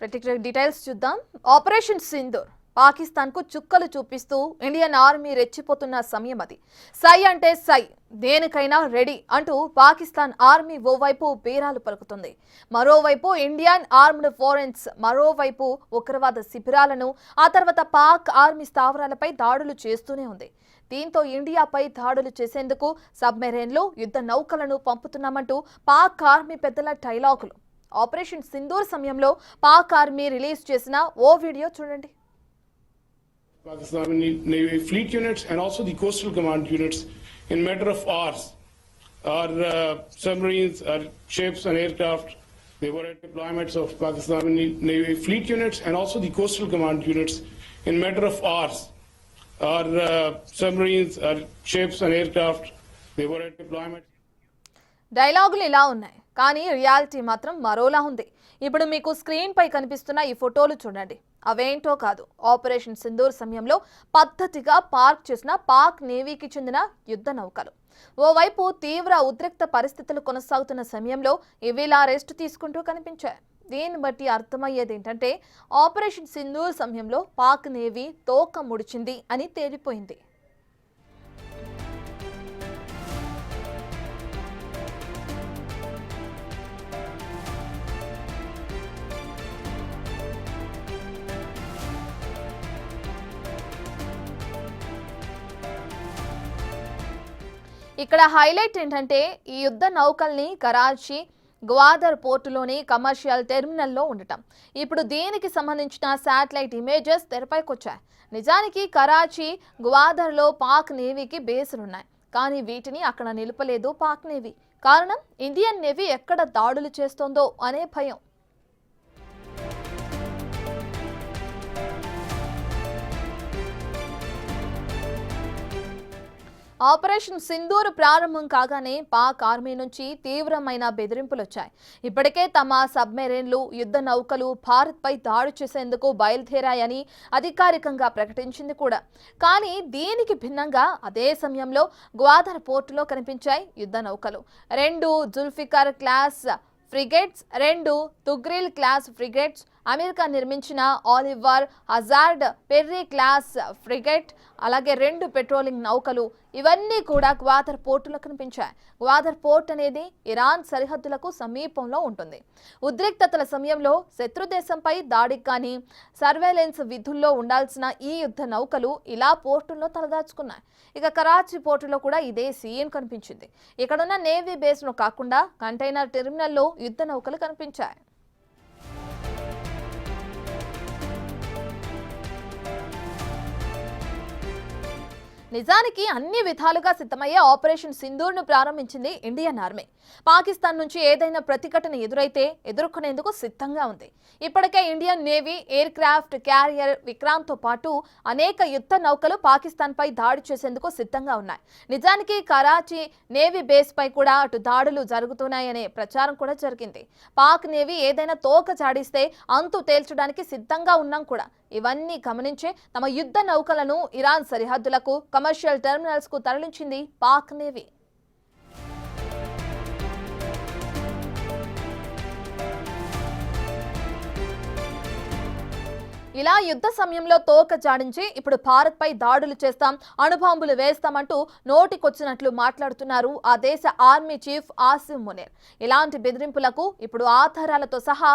ప్రతిక్రియ details చూద్దాం. Operation Sindoor Pakistan కు చుక్కలు చూపిస్తూ ఇండియన్ ఆర్మీ రెచ్చిపోతున్న సమయం అది. సై అంటే సై, దేనికైనా రెడీ అంటూ పాకిస్తాన్ ఆర్మీ ఓవైపు బీరాలు పలుకుతుంది. మరోవైపు ఇండియన్ ఆర్మ్డ్ ఫోరెన్స్ మరోవైపు ఉగ్రవాద శిబిరాలను, ఆ తర్వాత పాక్ ఆర్మీ స్థావరాలపై దాడులు చేస్తూనే ఉంది. దీంతో ఇండియాపై దాడులు చేసేందుకు సబ్మెరైన్లు, యుద్ధ నౌకలను పంపుతున్నామంటూ పాక్ ఆర్మీ పెద్దల డైలాగులు. ఆపరేషన్ సింధూర్ సమయంలో పాక్ ఆర్మీ రిలీజ్ చేసిన ఓ వీడియో చూడండి. Pakistani Navy fleet units and also the coastal command units in matter of hours. Our submarines, our ships and aircraft, they were at deployments of Pakistani Navy fleet units and also the coastal command units in matter of hours. Our submarines, our ships and aircraft, they were at deployments. డైలాగులు ఇలా ఉన్నాయి, కానీ reality మాత్రం మరోలా ఉంది. ఇప్పుడు మీకు screen పై కనిపిస్తున్న ఈ ఫోటోలు చూడండి. అవేంటో కాదు, ఆపరేషన్ సింధూర్ సమయంలో పద్ధతిగా పార్క్ చేసిన పాక్ నేవీకి చెందిన యుద్ధ నౌకలు. ఓవైపు తీవ్ర ఉద్రిక్త పరిస్థితులు కొనసాగుతున్న సమయంలో ఇవిలా రెస్ట్ తీసుకుంటూ కనిపించాయి. దీన్ని బట్టి అర్థమయ్యేది ఏంటంటే ఆపరేషన్ సింధూర్ సమయంలో పాక్ నేవీ తోక ముడిచింది అని తేలిపోయింది. ఇక్కడ హైలైట్ ఏంటంటే ఈ యుద్ధ నౌకల్ని కరాచీ, గ్వాదర్ పోర్టులోని కమర్షియల్ టెర్మినల్లో ఉండటం. ఇప్పుడు దీనికి సంబంధించిన శాటిలైట్ ఇమేజెస్ తెరపైకొచ్చాయి. నిజానికి కరాచీ, గ్వాదర్లో పాక్ నేవీకి బేసులున్నాయి, కానీ వీటిని అక్కడ నిలపలేదు పాక్ నేవీ. కారణం ఇండియన్ నేవీ ఎక్కడ దాడులు చేస్తోందో అనే భయం. ఆపరేషన్ సింధూర్ ప్రారంభం కాగానే పాక్ ఆర్మీ నుంచి తీవ్రమైన బెదిరింపులు వచ్చాయి. ఇప్పటికే తమ సబ్మెరైన్లు, యుద్ధ నౌకలు భారత్పై దాడి చేసేందుకు బయలుదేరాయని అధికారికంగా ప్రకటించింది కూడా. కానీ దీనికి భిన్నంగా అదే సమయంలో గ్వాదర్ పోర్టులో కనిపించాయి యుద్ధ నౌకలు. 2 Zulfiqar class frigates, 2 Tughril class frigates, America నిర్మించిన Oliver Hazard Perry class frigate, అలాగే 2 పెట్రోలింగ్ నౌకలు, ఇవన్నీ కూడా గ్వాదర్ పోర్టులో కనిపించాయి. గ్వాదర్ పోర్ట్ అనేది ఇరాన్ సరిహద్దులకు సమీపంలో ఉంటుంది. ఉద్రిక్తతల సమయంలో శత్రుదేశంపై దాడికి కానీ సర్వేలెన్స్ విధుల్లో ఉండాల్సిన ఈ యుద్ధ నౌకలు ఇలా పోర్టుల్లో తలదాచుకున్నాయి. ఇక కరాచీ పోర్టులో కూడా ఇదే సీన్ కనిపించింది. ఇక్కడున్న నేవీ బేస్ను కాకుండా కంటైనర్ టెర్మినల్లో యుద్ధ నౌకలు కనిపించాయి. నిజానికి అన్ని విధాలుగా సిద్ధమయ్యే ఆపరేషన్ సింధూర్ను ప్రారంభించింది ఇండియన్ ఆర్మీ. పాకిస్తాన్ నుంచి ఏదైనా ప్రతిఘటన ఎదుర్కొనేందుకు సిద్ధంగా ఉంది. ఇప్పటికే ఇండియన్ నేవీ ఎయిర్ క్రాఫ్ట్ క్యారియర్ విక్రాంత్తో పాటు అనేక యుద్ధ నౌకలు పాకిస్తాన్పై దాడి చేసేందుకు సిద్ధంగా ఉన్నాయి. నిజానికి కరాచీ నేవీ బేస్ పై కూడా అటు దాడులు జరుగుతున్నాయనే ప్రచారం కూడా జరిగింది. పాక్ నేవీ ఏదైనా తోక జాడిస్తే అంతు తేల్చడానికి సిద్ధంగా ఉన్నాం కూడా. ఇవన్నీ గమనించే తమ యుద్ధ నౌకలను ఇరాన్ సరిహద్దులకు, కమర్షియల్ టెర్మినల్స్ కు తరలించింది పాక్ నేవీ. ఇలా యుద్ధ సమయంలో తోక జాడించి ఇప్పుడు భారత్ పై దాడులు చేస్తాం, అణుబాంబులు వేస్తామంటూ నోటికొచ్చినట్లు మాట్లాడుతున్నారు ఆ దేశ ఆర్మీ చీఫ్ ఆసిమ్ మునీర్. ఇలాంటి బెదిరింపులకు ఇప్పుడు ఆధారాలతో సహా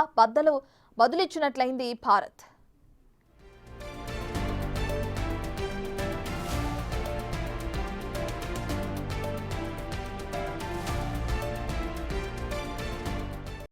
బదులిచ్చినట్లయింది భారత్.